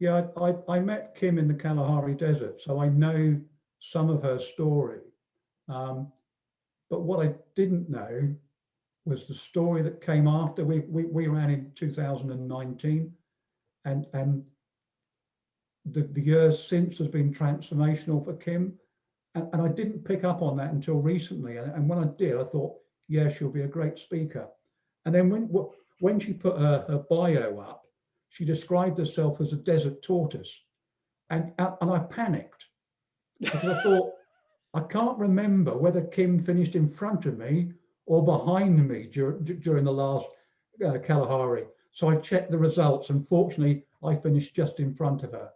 Yeah, I met Kim in the Kalahari Desert, so I know some of her story. But what I didn't know was the story that came after. We ran in 2019, and the years since has been transformational for Kim. And I didn't pick up on that until recently. And when I did, I thought, yeah, she'll be a great speaker. And then when she put her bio up, she described herself as a desert tortoise. And I panicked because I thought, I can't remember whether Kim finished in front of me or behind me during the last Kalahari. So I checked the results, and fortunately, I finished just in front of her.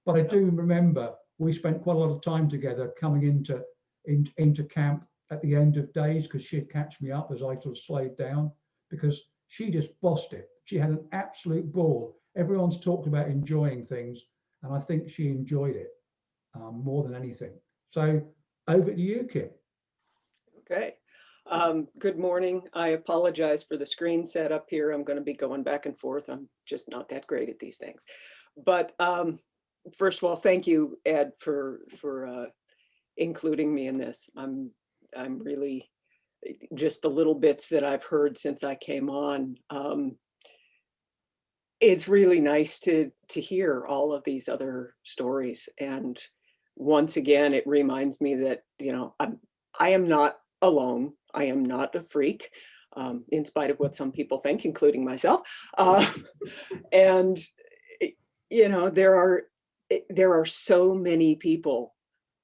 But I do remember we spent quite a lot of time together coming into camp at the end of days, because she'd catch me up as I sort of slowed down, because she just bossed it. She had an absolute ball. Everyone's talked about enjoying things, and I think she enjoyed it more than anything. So over to you, Kim. Okay. Good morning. I apologize for the screen setup here. I'm going to be going back and forth. I'm just not that great at these things. But first of all, thank you, Ed, for including me in this. I'm really, just the little bits that I've heard since I came on. It's really nice to hear all of these other stories. And once again, it reminds me that, you know, I am not alone. I am not a freak, in spite of what some people think, including myself. And, you know, there are so many people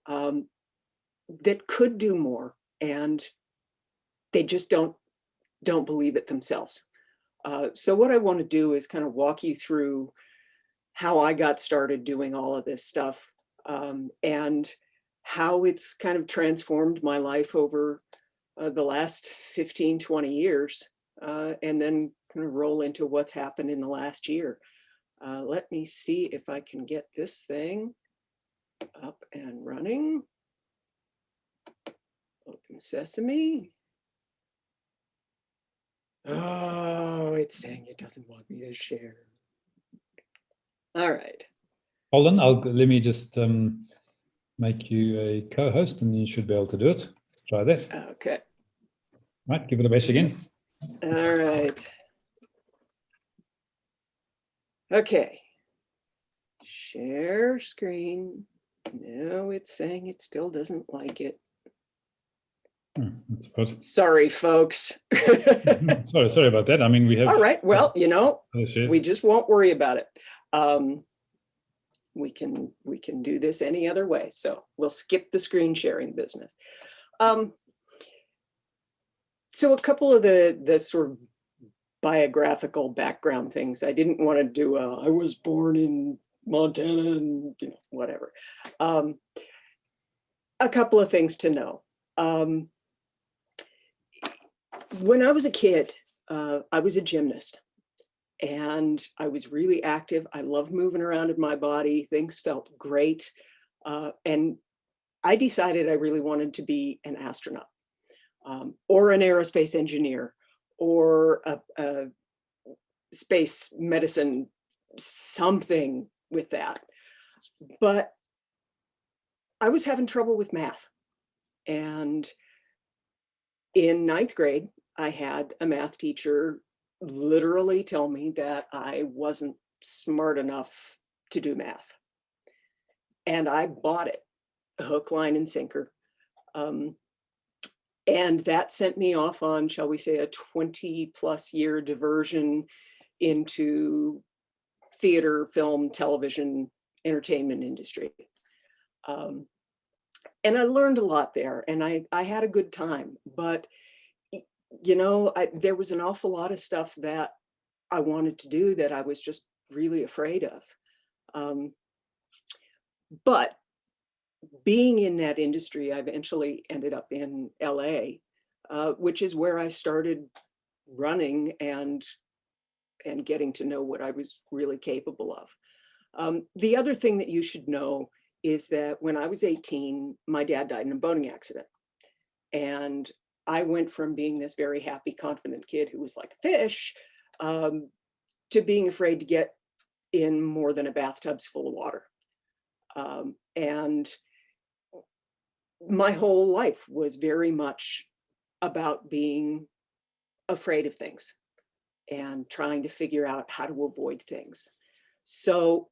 that could do more, and they just don't believe it themselves. So what I want to do is kind of walk you through how I got started doing all of this stuff, and how it's kind of transformed my life over the last 15, 20 years, and then kind of roll into what's happened in the last year. Let me see if I can get this thing up and running. Open Sesame. Oh, it's saying it doesn't want me to share. All right. Hold on, let me just make you a co-host, and you should be able to do it. Let's try that. Okay. Right, give it a bash again. All right. Okay. Share screen. No, it's saying it still doesn't like it. That's good. Sorry, folks. Sorry about that. I mean, we have. All right. Well, you know, we we just won't worry about it. We can do this any other way. So we'll skip the screen sharing business. So a couple of the sort of biographical background things. I didn't want to do I was born in Montana and, you know, whatever. A couple of things to know. When I was a kid, I was a gymnast, and I was really active. I loved moving around in my body. Things felt great. And I decided I really wanted to be an astronaut, or an aerospace engineer, or a space medicine, something with that. But I was having trouble with math. And in 9th grade, I had a math teacher literally tell me that I wasn't smart enough to do math. And I bought it, hook, line, and sinker. And that sent me off on, shall we say, a 20+ year diversion into theater, film, television, entertainment industry. And I learned a lot there, and I had a good time. But, you know, there was an awful lot of stuff that I wanted to do that I was just really afraid of. But being in that industry, I eventually ended up in LA, which is where I started running and getting to know what I was really capable of. The other thing that you should know is that when I was 18, my dad died in a boating accident. And I went from being this very happy, confident kid who was like a fish, to being afraid to get in more than a bathtub's full of water. And my whole life was very much about being afraid of things and trying to figure out how to avoid things. So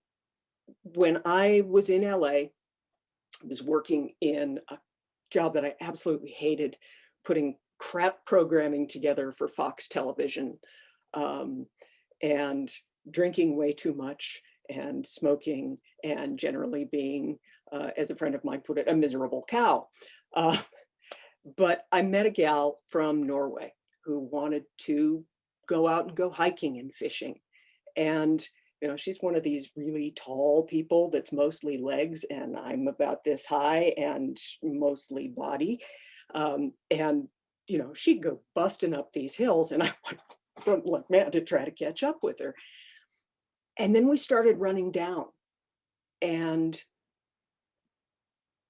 when I was in LA, I was working in a job that I absolutely hated, putting crap programming together for Fox Television, and drinking way too much and smoking and generally being, as a friend of mine put it, a miserable cow. But I met a gal from Norway who wanted to go out and go hiking and fishing. And she's one of these really tall people that's mostly legs, and I'm about this high and mostly body. And she'd go busting up these hills, and I went like mad to try to catch up with her. And then we started running down. And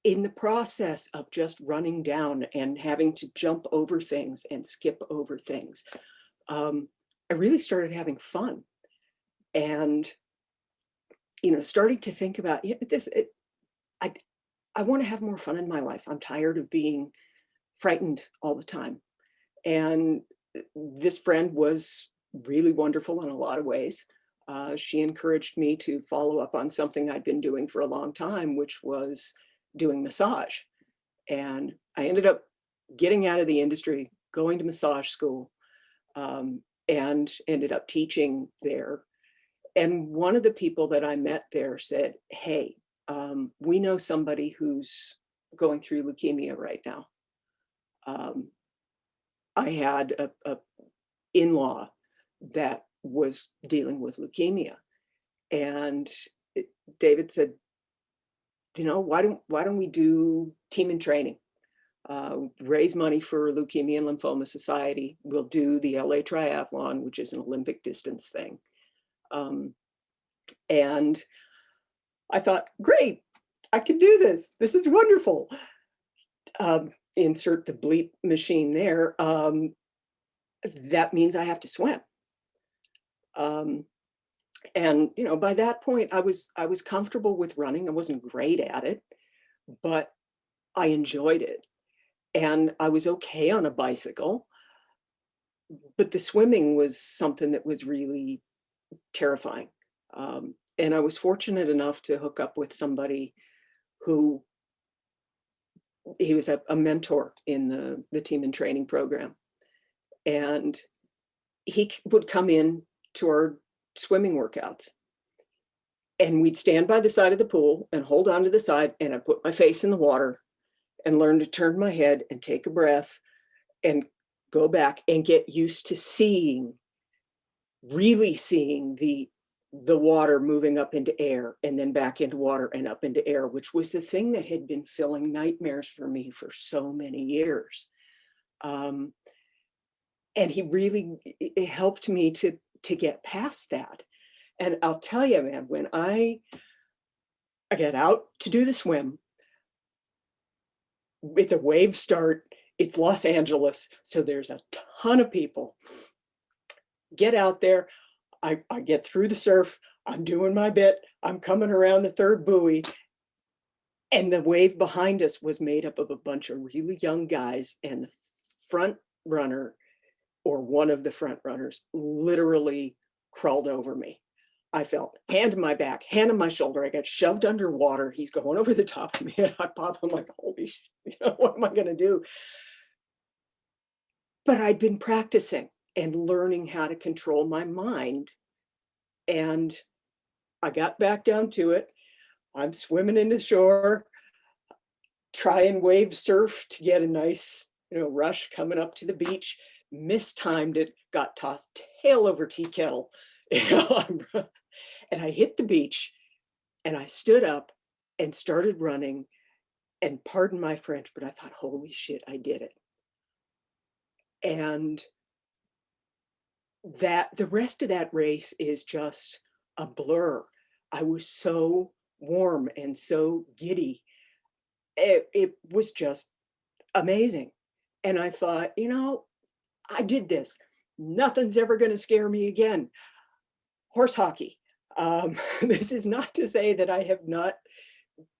in the process of just running down and having to jump over things and skip over things, I really started having fun. And starting to think about this. I want to have more fun in my life. I'm tired of being frightened all the time. And this friend was really wonderful in a lot of ways. She encouraged me to follow up on something I'd been doing for a long time, which was doing massage. And I ended up getting out of the industry, going to massage school, and ended up teaching there. And one of the people that I met there said, hey, we know somebody who's going through leukemia right now. I had a in-law that was dealing with leukemia. And David said, why don't we do team and training? Raise money for Leukemia and Lymphoma Society. We'll do the LA Triathlon, which is an Olympic distance thing. And I thought, great, I can do this. This is wonderful. Insert the bleep machine there. That means I have to swim. And by that point, I was comfortable with running. I wasn't great at it, but I enjoyed it. And I was okay on a bicycle. But the swimming was something that was really terrifying. And I was fortunate enough to hook up with somebody who, he was a mentor in the team and training program. And he would come in to our swimming workouts. And we'd stand by the side of the pool and hold on to the side, and I'd put my face in the water and learn to turn my head and take a breath and go back and get used to really seeing the water moving up into air and then back into water and up into air, which was the thing that had been filling nightmares for me for so many years. And he really helped me to get past that. And I'll tell you, man, when I get out to do the swim, it's a wave start, it's Los Angeles, so there's a ton of people. Get out there, I get through the surf, I'm doing my bit, I'm coming around the third buoy, and the wave behind us was made up of a bunch of really young guys, and the front runner, or one of the front runners, literally crawled over me. I felt hand in my back, hand on my shoulder. I got shoved underwater. He's going over the top of me, and I pop. I'm like, holy shit, what am I going to do? But I'd been practicing and learning how to control my mind. And I got back down to it. I'm swimming into the shore, try and wave surf to get a nice, rush coming up to the beach. Mistimed it, got tossed tail over tea kettle. And I hit the beach, and I stood up and started running. And pardon my French, but I thought, holy shit, I did it. And that the rest of that race is just a blur. I was so warm and so giddy. It was just amazing. And I thought, I did this. Nothing's ever going to scare me again. Horse hockey. This is not to say that I have not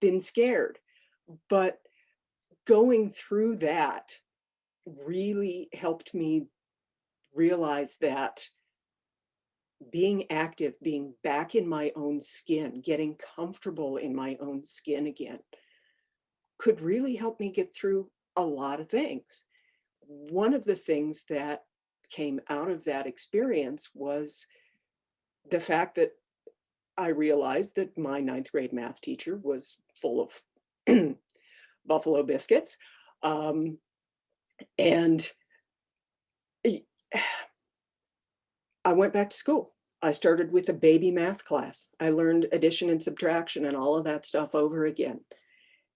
been scared, but going through that really helped me realize that being active, being back in my own skin, getting comfortable in my own skin again, could really help me get through a lot of things. One of the things that came out of that experience was the fact that I realized that my 9th grade math teacher was full of buffalo biscuits. And I went back to school. I started with a baby math class. I learned addition and subtraction and all of that stuff over again,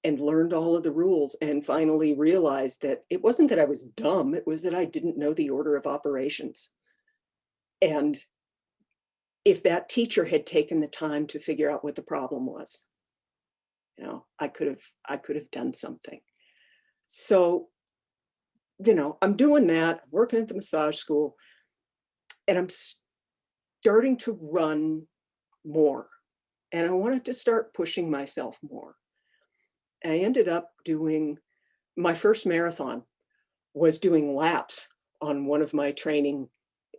and learned all of the rules, and finally realized that it wasn't that I was dumb, it was that I didn't know the order of operations. And if that teacher had taken the time to figure out what the problem was, you know, I could have done something. So, you know, I'm doing that, working at the massage school, and I'm starting to run more. And I wanted to start pushing myself more. I ended up doing my first marathon was doing laps on one of my training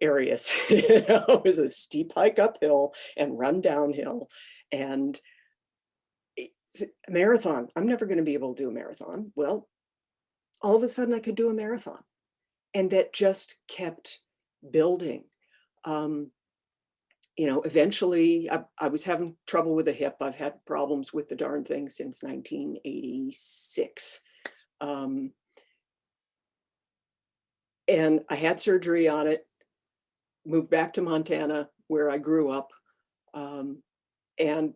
areas. You know, it was a steep hike uphill and run downhill. And it's a marathon, I'm never going to be able to do a marathon. Well, all of a sudden I could do a marathon. And that just kept building. You know, eventually I was having trouble with the hip. I've had problems with the darn thing since 1986. And I had surgery on it, moved back to Montana where I grew up. And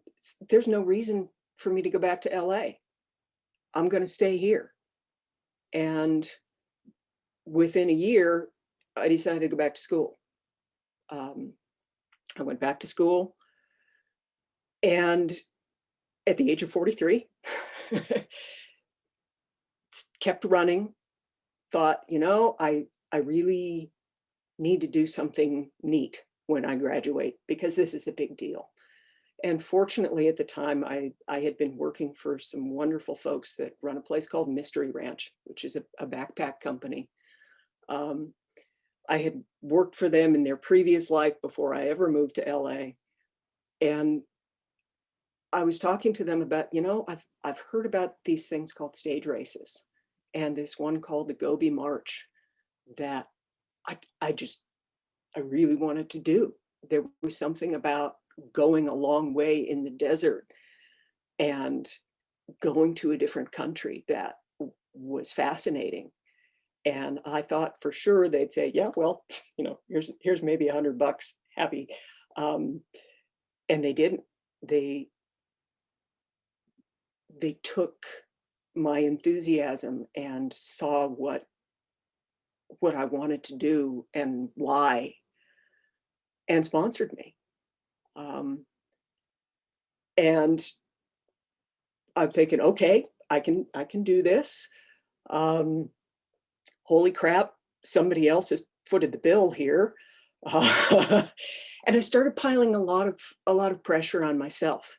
there's no reason for me to go back to LA. I'm going to stay here. And within a year, I decided to go back to school. I went back to school, and at the age of 43, kept running, thought, you know, I really need to do something neat when I graduate, because this is a big deal. And fortunately, at the time, I had been working for some wonderful folks that run a place called Mystery Ranch, which is a backpack company. I had worked for them in their previous life before I ever moved to LA. And I was talking to them about, you know, I've heard about these things called stage races, and this one called the Gobi March that I really wanted to do. There was something about going a long way in the desert and going to a different country that was fascinating. And I thought for sure they'd say, yeah, well, you know, here's maybe $100, happy. And they didn't. They took my enthusiasm and saw what I wanted to do and why, and sponsored me. And I'm thinking, okay, I can do this. Holy crap, somebody else has footed the bill here. And I started piling a lot of pressure on myself.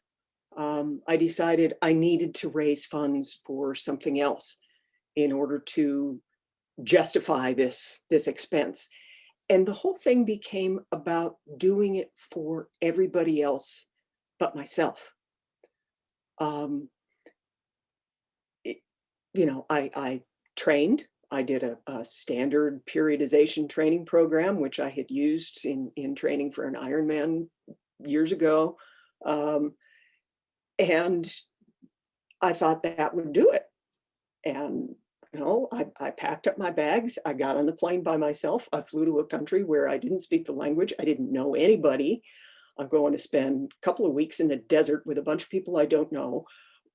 I decided I needed to raise funds for something else in order to justify this expense. And the whole thing became about doing it for everybody else but myself. You know, I trained. I did a standard periodization training program, which I had used in training for an Ironman years ago. And I thought that would do it. And, you know, I packed up my bags. I got on the plane by myself. I flew to a country where I didn't speak the language. I didn't know anybody. I'm going to spend a couple of weeks in the desert with a bunch of people I don't know,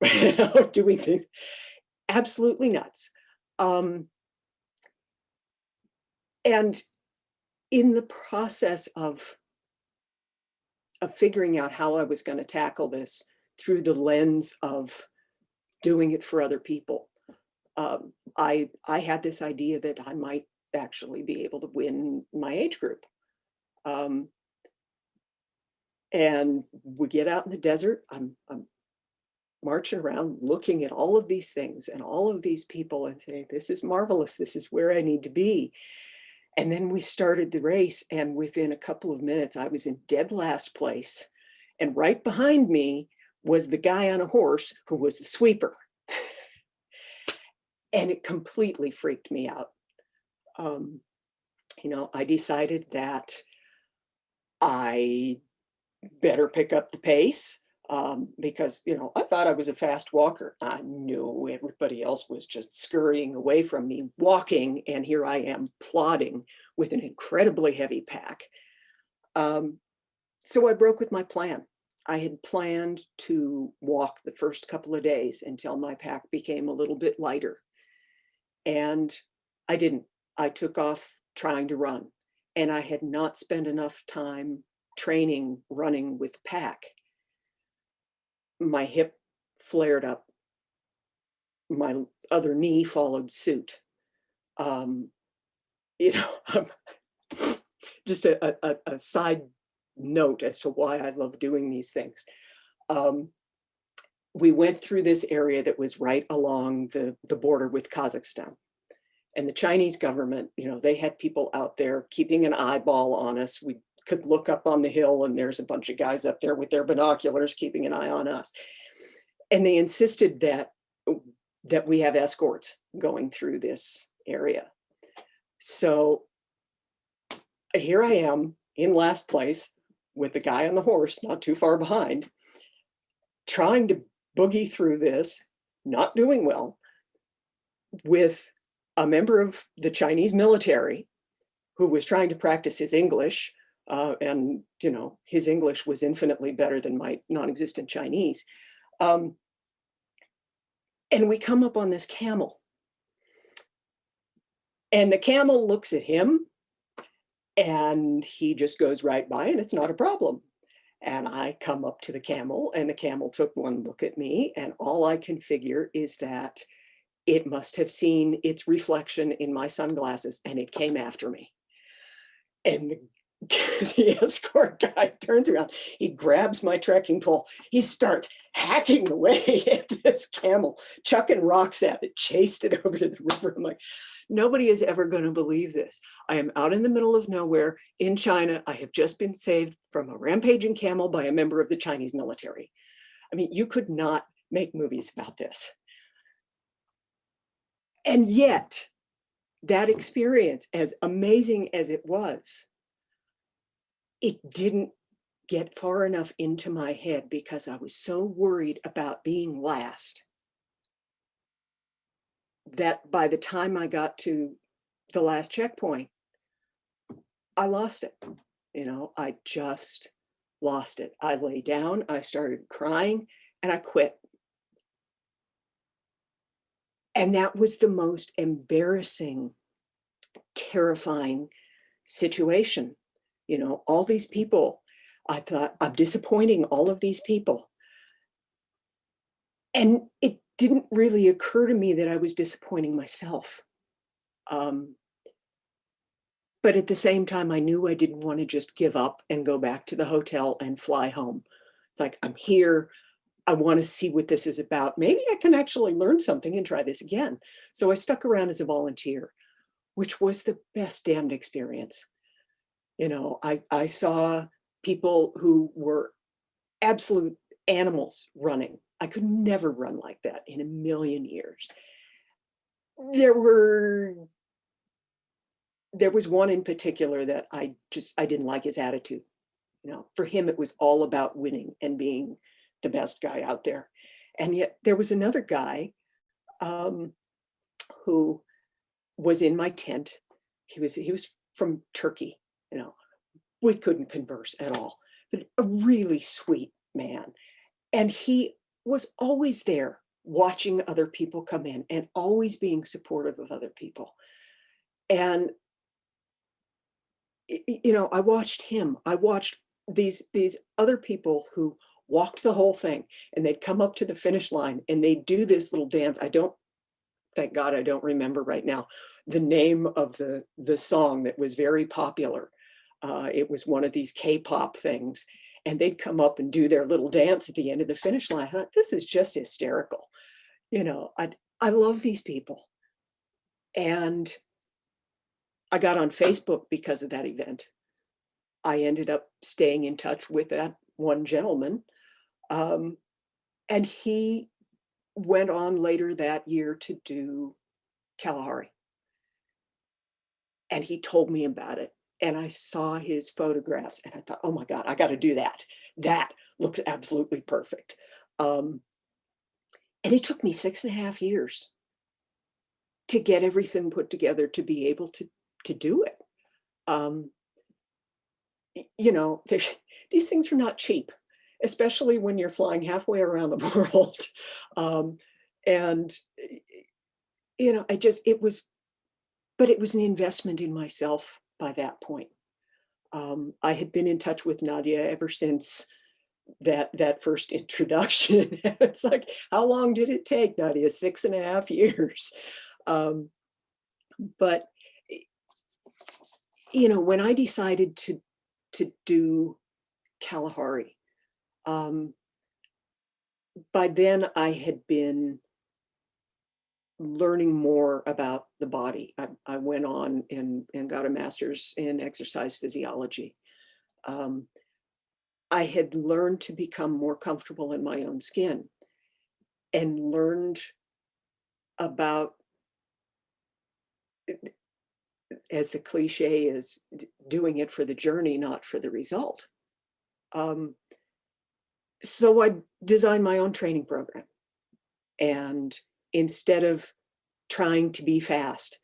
you know, doing things absolutely nuts. And in the process of figuring out how I was going to tackle this through the lens of doing it for other people, I had this idea that I might actually be able to win my age group. And we get out in the desert. I'm marching around looking at all of these things and all of these people and saying, this is marvelous. This is where I need to be. And then we started the race. And within a couple of minutes, I was in dead last place. And right behind me was the guy on a horse who was the sweeper. And it completely freaked me out. You know, I decided that I better pick up the pace. Because, you know, I thought I was a fast walker. I knew everybody else was just scurrying away from me, walking, and here I am plodding with an incredibly heavy pack. So I broke with my plan. I had planned to walk the first couple of days until my pack became a little bit lighter. And I didn't. I took off trying to run, and I had not spent enough time training running with pack. My hip flared up. My other knee followed suit. You know, just a side note as to why I love doing these things. We went through this area that was right along the border with Kazakhstan. And the Chinese government, you know, they had people out there keeping an eyeball on us. We could look up on the hill and there's a bunch of guys up there with their binoculars keeping an eye on us. And they insisted that we have escorts going through this area. So here I am in last place with the guy on the horse, not too far behind, trying to boogie through this, not doing well, with a member of the Chinese military who was trying to practice his English. And, you know, his English was infinitely better than my non-existent Chinese. And we come up on this camel. And the camel looks at him and he just goes right by and it's not a problem. And I come up to the camel and the camel took one look at me, and all I can figure is that it must have seen its reflection in my sunglasses and it came after me. And the escort guy turns around, he grabs my trekking pole, he starts hacking away at this camel, chucking rocks at it, chased it over to the river. I'm like, nobody is ever going to believe this. I am out in the middle of nowhere in China. I have just been saved from a rampaging camel by a member of the Chinese military. I mean, you could not make movies about this. And yet, that experience, as amazing as it was, it didn't get far enough into my head because I was so worried about being last that by the time I got to the last checkpoint, I lost it. You know, I just lost it. I lay down, I started crying, and I quit. And that was the most embarrassing, terrifying situation. You know, all these people, I thought, I'm disappointing all of these people. And it didn't really occur to me that I was disappointing myself. But at the same time, I knew I didn't want to just give up and go back to the hotel and fly home. It's like, I'm here. I want to see what this is about. Maybe I can actually learn something and try this again. So I stuck around as a volunteer, which was the best damned experience. You know, I saw people who were absolute animals running. I could never run like that in a million years. There was one in particular that I didn't like his attitude. You know, for him, it was all about winning and being the best guy out there. And yet there was another guy who was in my tent. He was from Turkey, you know, we couldn't converse at all, but a really sweet man. And he was always there watching other people come in and always being supportive of other people. And, you know, I watched him, I watched these other people who walked the whole thing, and they'd come up to the finish line and they'd do this little dance. Thank God I don't remember right now the name of the song that was very popular. It was one of these K-pop things. and they'd come up and do their little dance at the end of the finish line. I thought, this is just hysterical. You know, I love these people. And I got on Facebook because of that event. I ended up staying in touch with that one gentleman. And he went on later that year to do Kalahari. And he told me about it. And I saw his photographs and I thought, oh my God, I got to do that. That looks absolutely perfect. And it took me 6.5 years to get everything put together to be able to do it. You know, these things are not cheap, especially when you're flying halfway around the world. And, you know, it was an investment in myself by that point. I had been in touch with Nadia ever since that first introduction. It's like, how long did it take, Nadia? 6.5 years. But, you know, when I decided to do Kalahari, by then I had been learning more about the body. I went on and got a master's in exercise physiology. I had learned to become more comfortable in my own skin and learned about, as the cliche is, doing it for the journey, not for the result. So I designed my own training program. And instead of trying to be fast,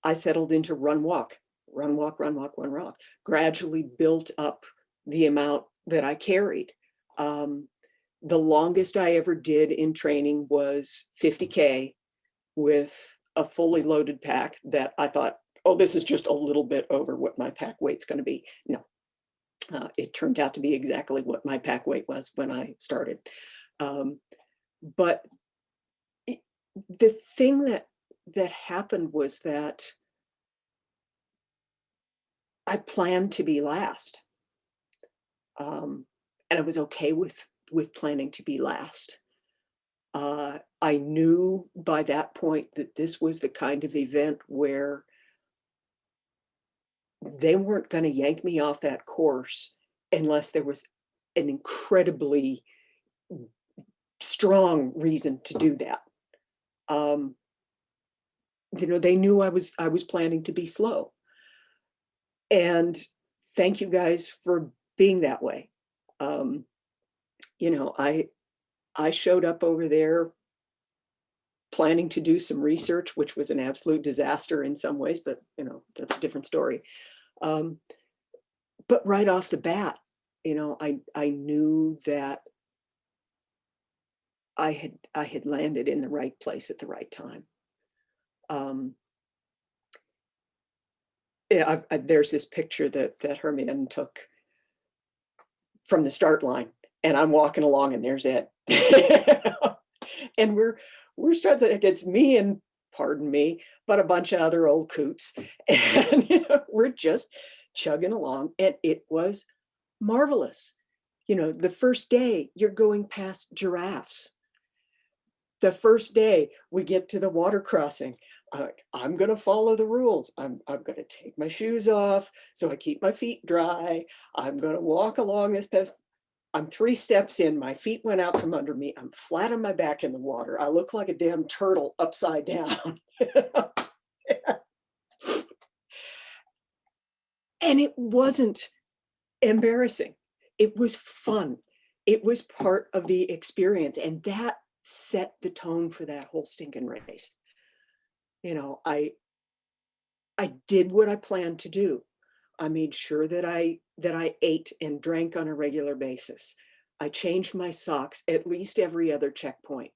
I settled into run, walk, run, walk, run, walk, run, walk, gradually built up the amount that I carried. The longest I ever did in training was 50K with a fully loaded pack that I thought, oh, this is just a little bit over what my pack weight's going to be. No, it turned out to be exactly what my pack weight was when I started. But the thing that happened was that I planned to be last. And I was okay with planning to be last. I knew by that point that this was the kind of event where they weren't going to yank me off that course unless there was an incredibly strong reason to do that. You know, they knew I was planning to be slow. And thank you guys for being that way. You know, I showed up over there planning to do some research, which was an absolute disaster in some ways, but you know, that's a different story. But right off the bat, you know, I knew that I had landed in the right place at the right time. Yeah, there's this picture that Herman took from the start line, and I'm walking along, and there's Ed, and we're starting. It's me and, pardon me, but a bunch of other old coots, and you know, we're just chugging along, and it was marvelous. You know, the first day you're going past giraffes. The first day we get to the water crossing, I'm going to follow the rules. I'm going to take my shoes off so I keep my feet dry. I'm going to walk along this path. I'm 3 steps in, my feet went out from under me. I'm flat on my back in the water. I look like a damn turtle upside down. And it wasn't embarrassing. It was fun. It was part of the experience. And that set the tone for that whole stinking race. You know, I did what I planned to do. I made sure that I ate and drank on a regular basis. I changed my socks at least every other checkpoint.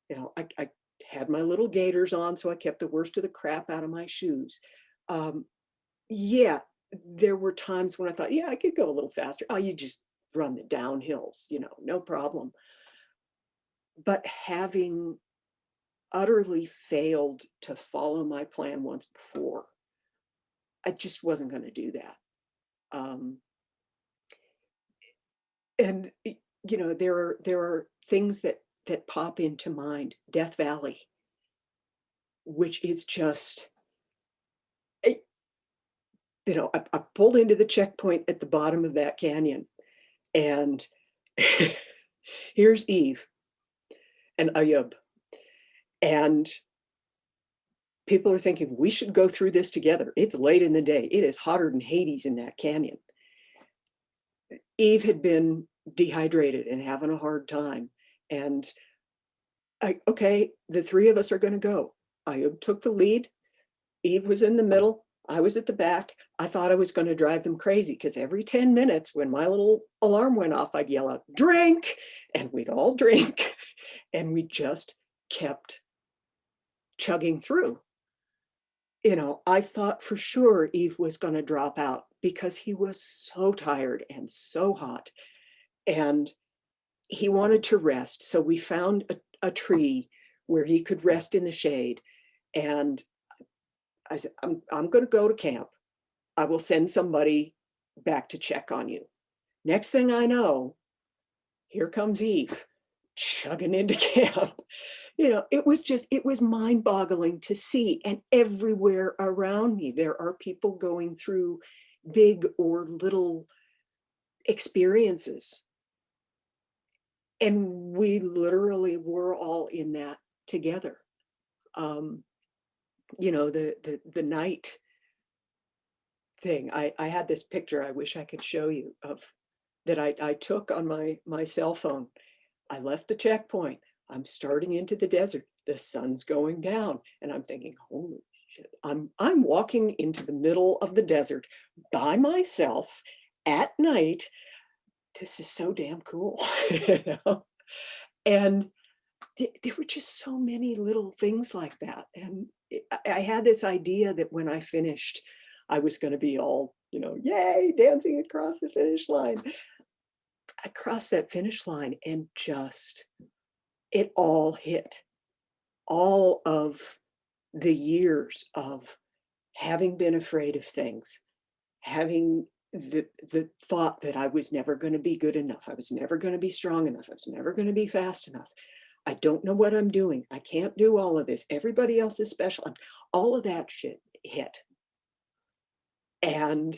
You know, I had my little gaiters on, so I kept the worst of the crap out of my shoes. Yeah, there were times when I thought, yeah, I could go a little faster. Oh, you just run the downhills, you know, no problem. But having utterly failed to follow my plan once before, I just wasn't going to do that. and you know, there are things that pop into mind. Death Valley, which is just, you know, I pulled into the checkpoint at the bottom of that canyon, and here's Eve and Ayub, and people are thinking we should go through this together. It's late in the day. It is hotter than Hades in that canyon. Eve had been dehydrated and having a hard time, and okay, the three of us are going to go. Ayub took the lead. Eve was in the middle. I was at the back. I thought I was going to drive them crazy because every 10 minutes when my little alarm went off, I'd yell out, drink, and we'd all drink. And we just kept chugging through. You know, I thought for sure Eve was going to drop out because he was so tired and so hot. And he wanted to rest. So we found a tree where he could rest in the shade. And I said, I'm going to go to camp. I will send somebody back to check on you. Next thing I know, here comes Eve chugging into camp. You know, it was mind-boggling to see. And everywhere around me, there are people going through big or little experiences. And we literally were all in that together. You know, the night thing, I had this picture I wish I could show you of that I took on my cell phone. I left the checkpoint. I'm starting into the desert. The sun's going down. And I'm thinking, holy shit, I'm walking into the middle of the desert by myself at night. This is so damn cool. You know? And there were just so many little things like that. And I had this idea that when I finished, I was going to be all, you know, yay, dancing across the finish line. I crossed that finish line and just, it all hit. All of the years of having been afraid of things, having the thought that I was never going to be good enough. I was never going to be strong enough. I was never going to be fast enough. I don't know what I'm doing. I can't do all of this. Everybody else is special. All of that shit hit. And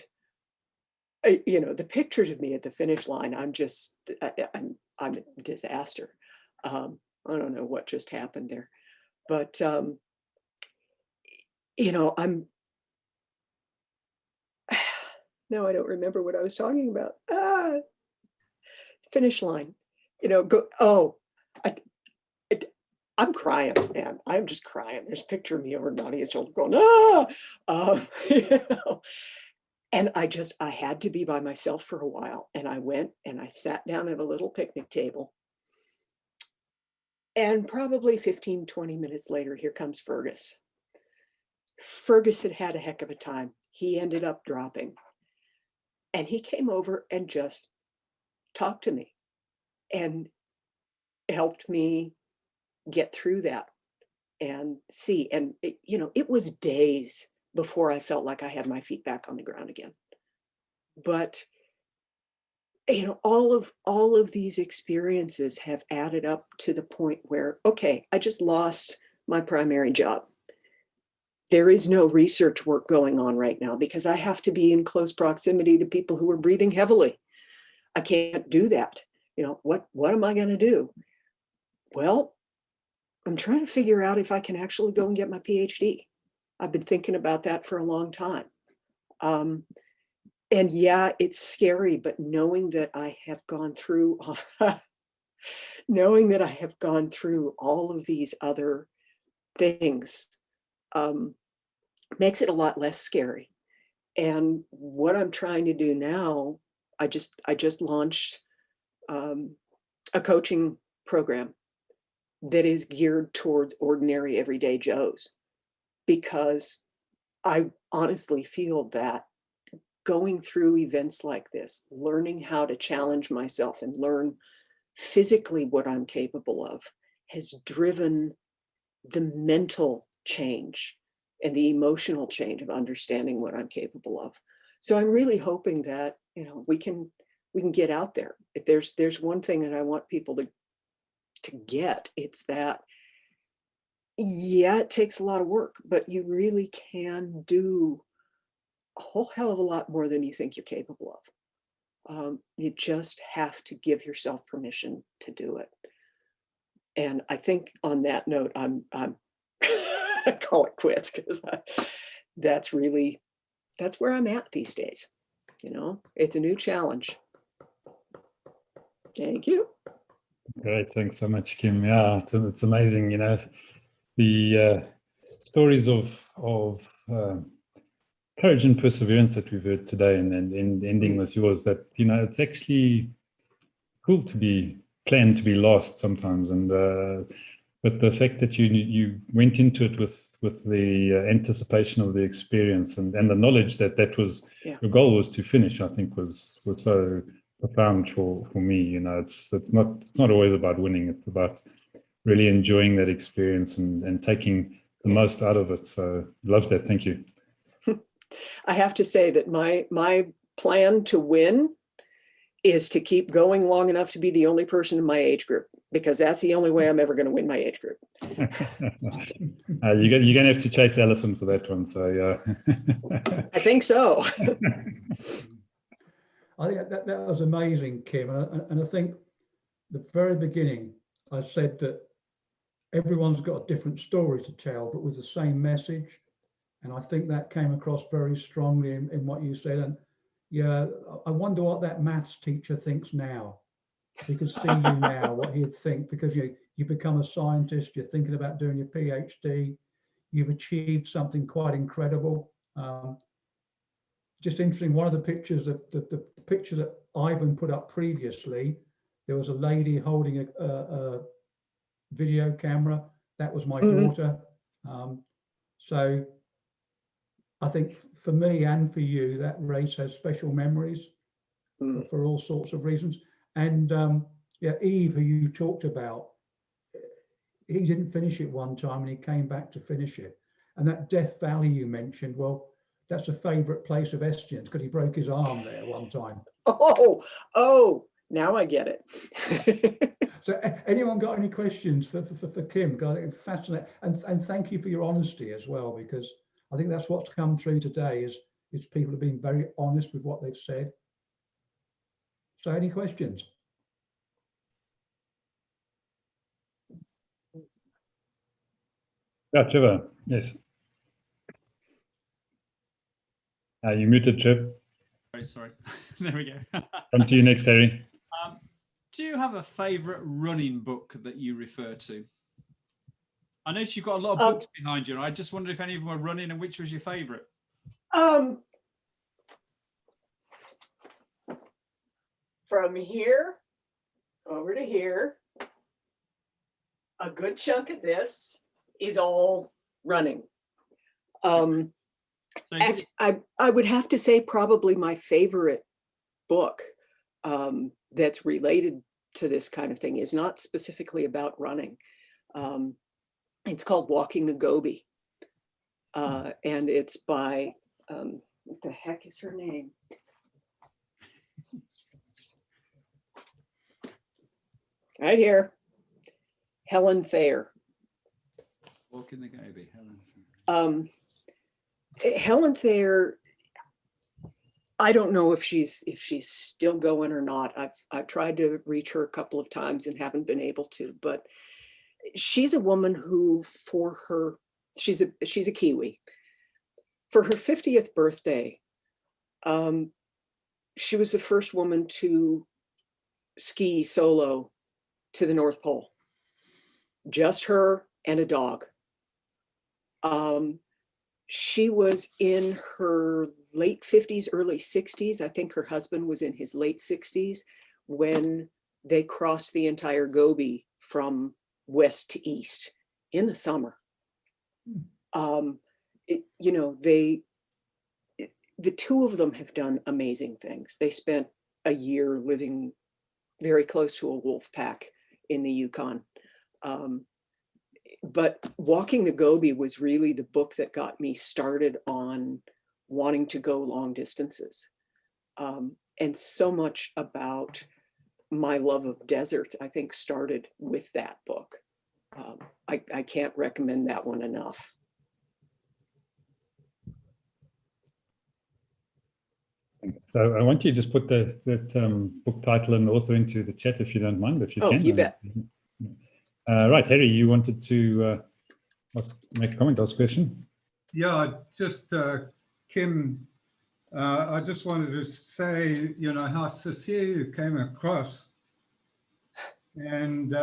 you know, the pictures of me at the finish line, I'm a disaster. I don't know what just happened there, but you know, now I don't remember what I was talking about. Finish line, you know, I'm crying, man. I'm just crying. There's a picture of me over Nadia's shoulder going, you know. And I had to be by myself for a while. And I went and I sat down at a little picnic table. And probably 15, 20 minutes later, here comes Fergus. Fergus had a heck of a time. He ended up dropping. And he came over and just talked to me and helped me get through that and see. And, you know, it was days before I felt like I had my feet back on the ground again. But, you know, all of these experiences have added up to the point where, okay, I just lost my primary job. There is no research work going on right now because I have to be in close proximity to people who are breathing heavily. I can't do that. You know, what am I going to do? Well, I'm trying to figure out if I can actually go and get my PhD. I've been thinking about that for a long time. And yeah, it's scary, but knowing that I have gone through knowing that I have gone through all of these other things makes it a lot less scary. And what I'm trying to do now, I just launched a coaching program that is geared towards ordinary everyday Joes, because I honestly feel that going through events like this, learning how to challenge myself and learn physically what I'm capable of has driven the mental change and the emotional change of understanding what I'm capable of. So I'm really hoping that, you know, we can get out there. If there's one thing that I want people to get, it's that, yeah, it takes a lot of work, but you really can do a whole hell of a lot more than you think you're capable of. You just have to give yourself permission to do it. And I think on that note, I'm I call it quits, because that's where I'm at these days. You know, it's a new challenge. Thank you. Great, thanks so much, Kim. Yeah, it's amazing, you know, the stories of courage and perseverance that we've heard today, and ending with yours, that, you know, it's actually cool to be planned to be lost sometimes, and but the fact that you went into it with the anticipation of the experience, and the knowledge that was your goal was to finish, I think was so profound for me. You know, it's not always about winning, it's about really enjoying that experience and taking the most out of it. So love that. Thank you. I have to say that my plan to win is to keep going long enough to be the only person in my age group, because that's the only way I'm ever going to win my age group. You're going to have to chase Alison for that one. So yeah. I think so. I think that was amazing, Kim. And I think the very beginning, I said that everyone's got a different story to tell, but with the same message. And I think that came across very strongly in what you said. And yeah, I wonder what that maths teacher thinks now. We could see you now, what he'd think, because you become a scientist, you're thinking about doing your PhD, you've achieved something quite incredible. Just interesting, one of the pictures the picture that Ivan put up previously, there was a lady holding a video camera. That was my daughter. So I think for me and for you, that race has special memories for all sorts of reasons. And yeah, Eve, who you talked about, he didn't finish it one time and he came back to finish it. And that Death Valley you mentioned, well, that's a favorite place of Estien's because he broke his arm there one time. Oh, now I get it. So anyone got any questions for Kim? Fascinating. And thank you for your honesty as well, because I think that's what's come through today is people have been very honest with what they've said. So any questions? Yeah, Trevor, yes. You muted, Trev. Sorry. There we go. Come to you next, Harry. Do you have a favorite running book that you refer to? I noticed you've got a lot of books behind you, and I just wondered if any of them were running and which was your favorite. From here over to here, a good chunk of this is all running. Actually, I would have to say probably my favorite book that's related to this kind of thing is not specifically about running. It's called Walking the Gobi. And it's by, what the heck is her name? Right here, Helen Thayer. Walking the Gobi, Helen Thayer, I don't know if she's still going or not. I've tried to reach her a couple of times and haven't been able to, but she's a woman who she's a Kiwi. For her 50th birthday, she was the first woman to ski solo to the North Pole. Just her and a dog. She was in her late 50s, early 60s. I think her husband was in his late 60s when they crossed the entire Gobi from west to east in the summer. The two of them have done amazing things. They spent a year living very close to a wolf pack in the Yukon. But Walking the Gobi was really the book that got me started on wanting to go long distances. And so much about my love of deserts, I think, started with that book. I can't recommend that one enough. Thanks. So I want you to just put that book title and author into the chat if you don't mind, if you can. You bet. Right, Harry, you wanted to make a comment, ask a question? Yeah, just Kim, I just wanted to say, you know, how sincere you came across. And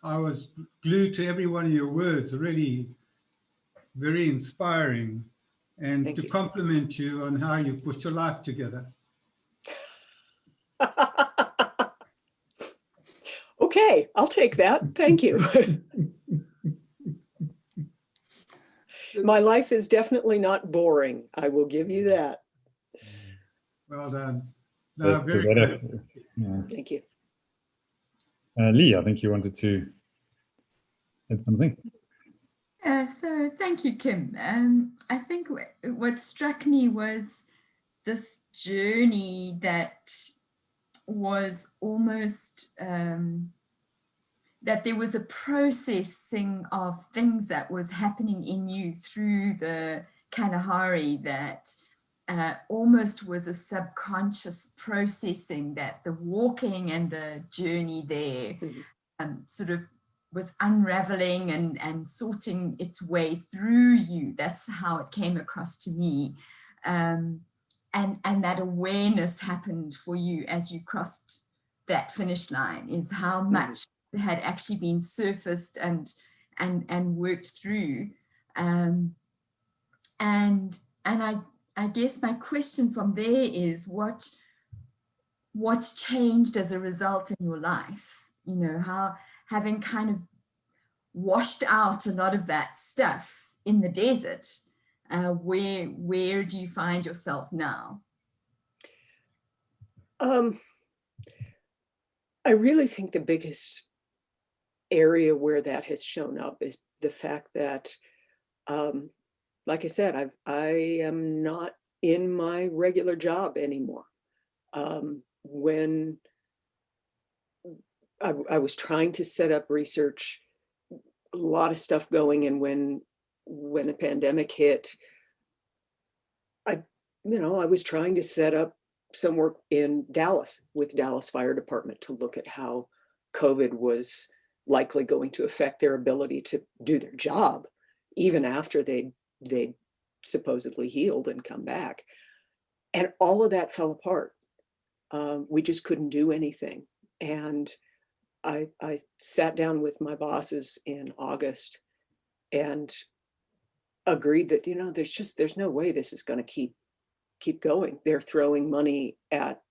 I was glued to every one of your words, really very inspiring. And Thank to you. compliment you on how you put your life together. Okay, I'll take that. Thank you. My life is definitely not boring. I will give you that. Well done. No, very That, good. yeah. Thank you. Lee, I think you wanted to add something. So thank you, Kim. I think what struck me was this journey that was almost that there was a processing of things that was happening in you through the Kalahari that almost was a subconscious processing, that the walking and the journey there sort of was unraveling and sorting its way through you. That's how it came across to me. And that awareness happened for you as you crossed that finish line, is how much had actually been surfaced and worked through. And I guess my question from there is what's changed as a result in your life? You know, how, having kind of washed out a lot of that stuff in the desert, where do you find yourself now? I really think the biggest area where that has shown up is the fact that, like I said, I am not in my regular job anymore. When I was trying to set up research, a lot of stuff going, and when the pandemic hit, I was trying to set up some work in Dallas with Dallas Fire Department to look at how COVID was likely going to affect their ability to do their job, even after they supposedly healed and come back. And all of that fell apart. We just couldn't do anything. And I sat down with my bosses in August and agreed that, there's no way this is going to keep going. They're throwing money at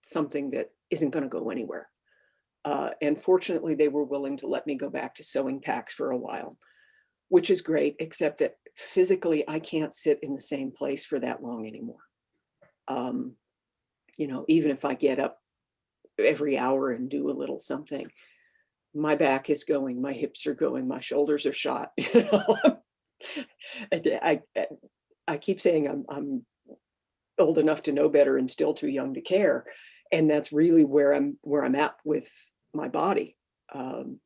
something that isn't going to go anywhere. And fortunately, they were willing to let me go back to sewing packs for a while, which is great, except that physically I can't sit in the same place for that long anymore. Even if I get up every hour and do a little something, my back is going, my hips are going, my shoulders are shot. I keep saying I'm old enough to know better and still too young to care. And that's really where I'm at with my body. The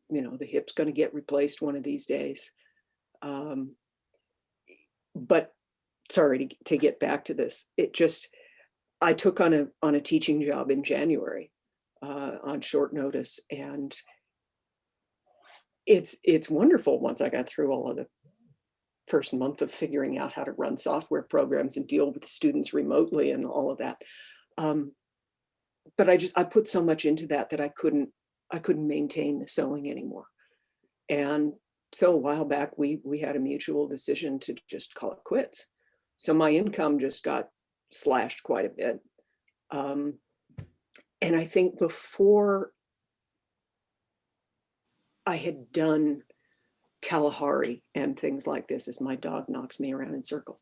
hip's going to get replaced one of these days. But sorry, to get back to this, I took on a teaching job in January on short notice, and it's wonderful once I got through all of the first month of figuring out how to run software programs and deal with students remotely and all of that. But I put so much into that I couldn't maintain the sewing anymore. And so a while back, we had a mutual decision to just call it quits. So my income just got slashed quite a bit. And I think before I had done Kalahari and things like this, as my dog knocks me around in circles,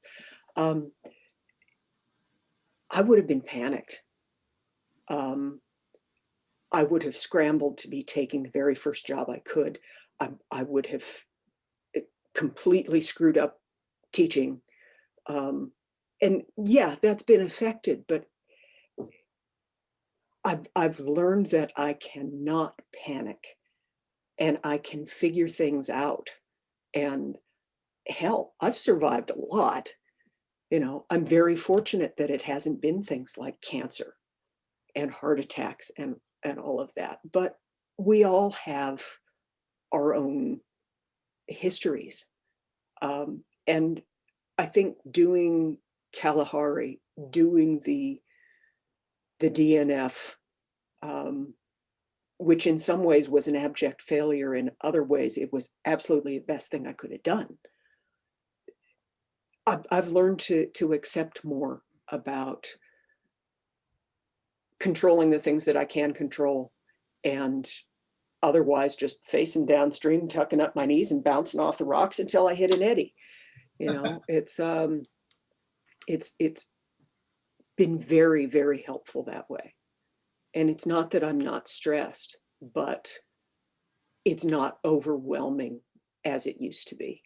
I would have been panicked. I would have scrambled to be taking the very first job I could. I would have completely screwed up teaching. And yeah, that's been affected, but I've learned that I cannot panic, and I can figure things out. And hell, I've survived a lot. You know, I'm very fortunate that it hasn't been things like cancer and heart attacks and all of that. But we all have our own histories. And I think doing Kalahari, doing the DNF, which in some ways was an abject failure, in other ways it was absolutely the best thing I could have done. I've learned to accept more about controlling the things that I can control, and otherwise just facing downstream, tucking up my knees and bouncing off the rocks until I hit an eddy. You know, it's been very, very helpful that way. And it's not that I'm not stressed, but it's not overwhelming as it used to be.